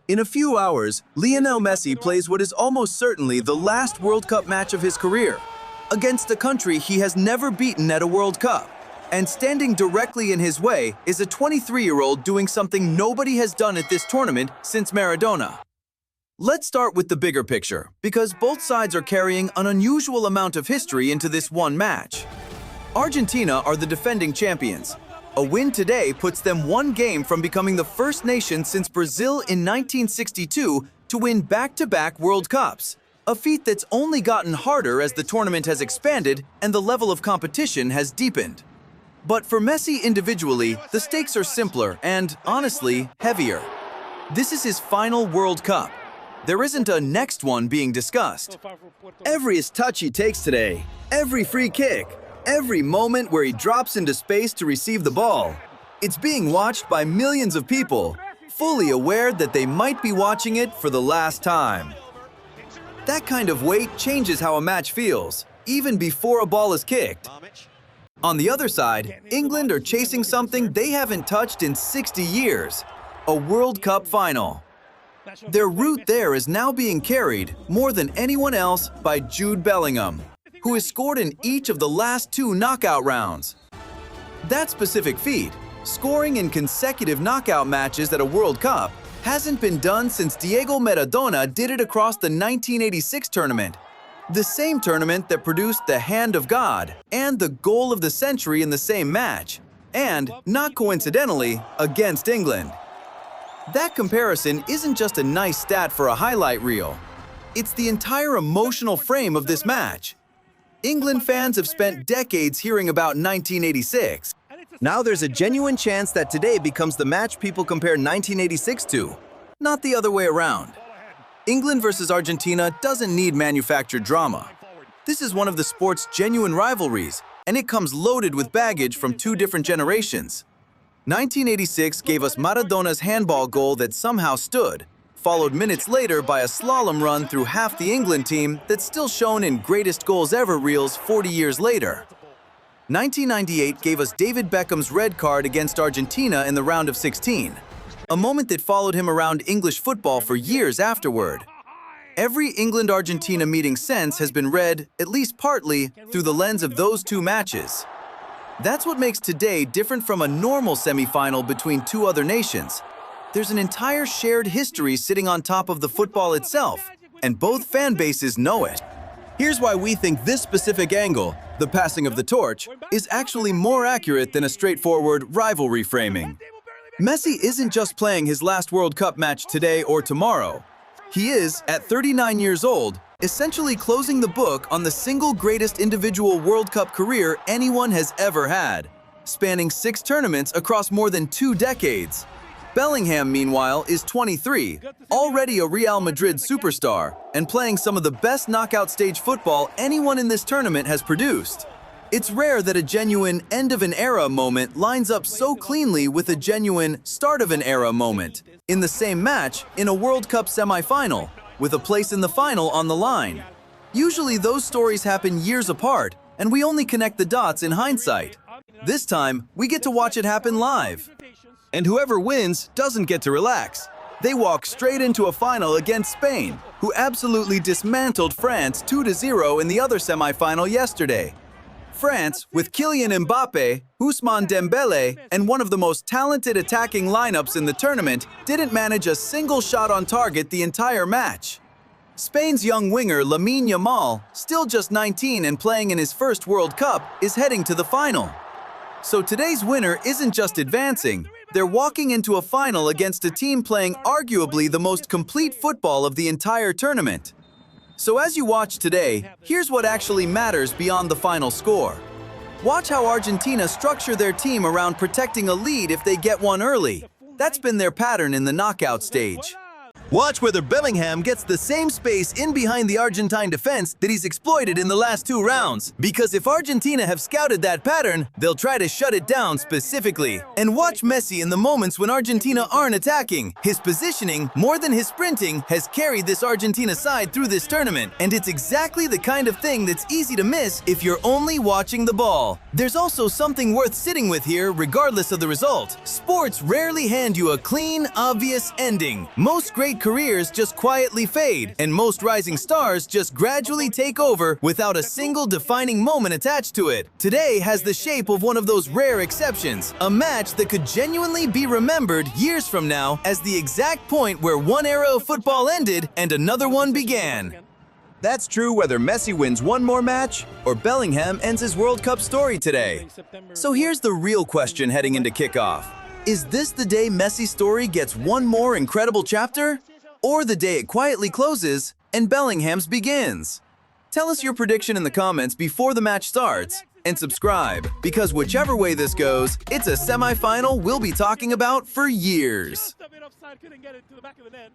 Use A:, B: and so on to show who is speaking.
A: In a few hours, Lionel Messi plays what is almost certainly the last World Cup match of his career, against a country he has never beaten at a World Cup. And standing directly in his way is a 23-year-old doing something nobody has done at this tournament since Maradona. Let's start with the bigger picture, because both sides are carrying an unusual amount of history into this one match. Argentina are the defending champions. A win today puts them one game from becoming the first nation since Brazil in 1962 to win back-to-back World Cups, a feat that's only gotten harder as the tournament has expanded and the level of competition has deepened. But for Messi individually, the stakes are simpler and, honestly, heavier. This is his final World Cup. There isn't a next one being discussed.
B: Every touch he takes today, every free kick, every moment where he drops into space to receive the ball, it's being watched by millions of people, fully aware that they might be watching it for the last time. That kind of weight changes how a match feels, even before a ball is kicked. On the other side, England are chasing something they haven't touched in 60 years, a World Cup final. Their route there is now being carried, more than anyone else, by Jude Bellingham, who has scored in each of the last 2 knockout rounds. That specific feat, scoring in consecutive knockout matches at a World Cup, hasn't been done since Diego Maradona did it across the 1986 tournament, the same tournament that produced the Hand of God and the goal of the century in the same match, and, not coincidentally, against England. That comparison isn't just a nice stat for a highlight reel. It's the entire emotional frame of this match. England fans have spent decades hearing about 1986. Now there's a genuine chance that today becomes the match people compare 1986 to, not the other way around. England versus Argentina doesn't need manufactured drama. This is one of the sport's genuine rivalries, and it comes loaded with baggage from 2 different generations. 1986 gave us Maradona's handball goal that somehow stood, followed minutes later by a slalom run through half the England team that's still shown in greatest goals ever reels 40 years later. 1998 gave us David Beckham's red card against Argentina in the round of 16, a moment that followed him around English football for years afterward. Every England-Argentina meeting since has been read, at least partly, through the lens of those 2 matches. That's what makes today different from a normal semifinal between 2 other nations. There's an entire shared history sitting on top of the football itself, and both fan bases know it. Here's why we think this specific angle, the passing of the torch, is actually more accurate than a straightforward rivalry framing. Messi isn't just playing his last World Cup match today or tomorrow. He is, at 39 years old, essentially closing the book on the single greatest individual World Cup career anyone has ever had, spanning 6 tournaments across more than 2 decades. Bellingham, meanwhile, is 23, already a Real Madrid superstar, and playing some of the best knockout stage football anyone in this tournament has produced. It's rare that a genuine end-of-an-era moment lines up so cleanly with a genuine start-of-an-era moment in the same match in a World Cup semi-final, with a place in the final on the line. Usually those stories happen years apart, and we only connect the dots in hindsight. This time, we get to watch it happen live. And whoever wins doesn't get to relax. They walk straight into a final against Spain, who absolutely dismantled France 2-0 in the other semi-final yesterday. France, with Kylian Mbappe, Ousmane Dembele, and one of the most talented attacking lineups in the tournament, didn't manage a single shot on target the entire match. Spain's young winger Lamine Yamal, still just 19 and playing in his first World Cup, is heading to the final. So today's winner isn't just advancing, they're walking into a final against a team playing arguably the most complete football of the entire tournament. So as you watch today, here's what actually matters beyond the final score. Watch how Argentina structure their team around protecting a lead if they get one early. That's been their pattern in the knockout stage. Watch whether Bellingham gets the same space in behind the Argentine defense that he's exploited in the last 2 rounds. Because if Argentina have scouted that pattern, they'll try to shut it down specifically. And watch Messi in the moments when Argentina aren't attacking. His positioning, more than his sprinting, has carried this Argentina side through this tournament. And it's exactly the kind of thing that's easy to miss if you're only watching the ball. There's also something worth sitting with here, regardless of the result. Sports rarely hand you a clean, obvious ending. Most great
A: great careers just quietly fade, and most rising stars just gradually take over without a single defining moment attached to it. Today has the shape of one of those rare exceptions, a match that could genuinely be remembered years from now as the exact point where one era of football ended and another one began.
B: That's true whether Messi wins one more match or Bellingham ends his World Cup story today. So here's the real question heading into kickoff. Is this the day Messi's story gets one more incredible chapter? Or the day it quietly closes and Bellingham's begins? Tell us your prediction in the comments before the match starts, and subscribe, because whichever way this goes, it's a semi-final we'll be talking about for years.
C: Just a bit offside, couldn't get it to the back of the net.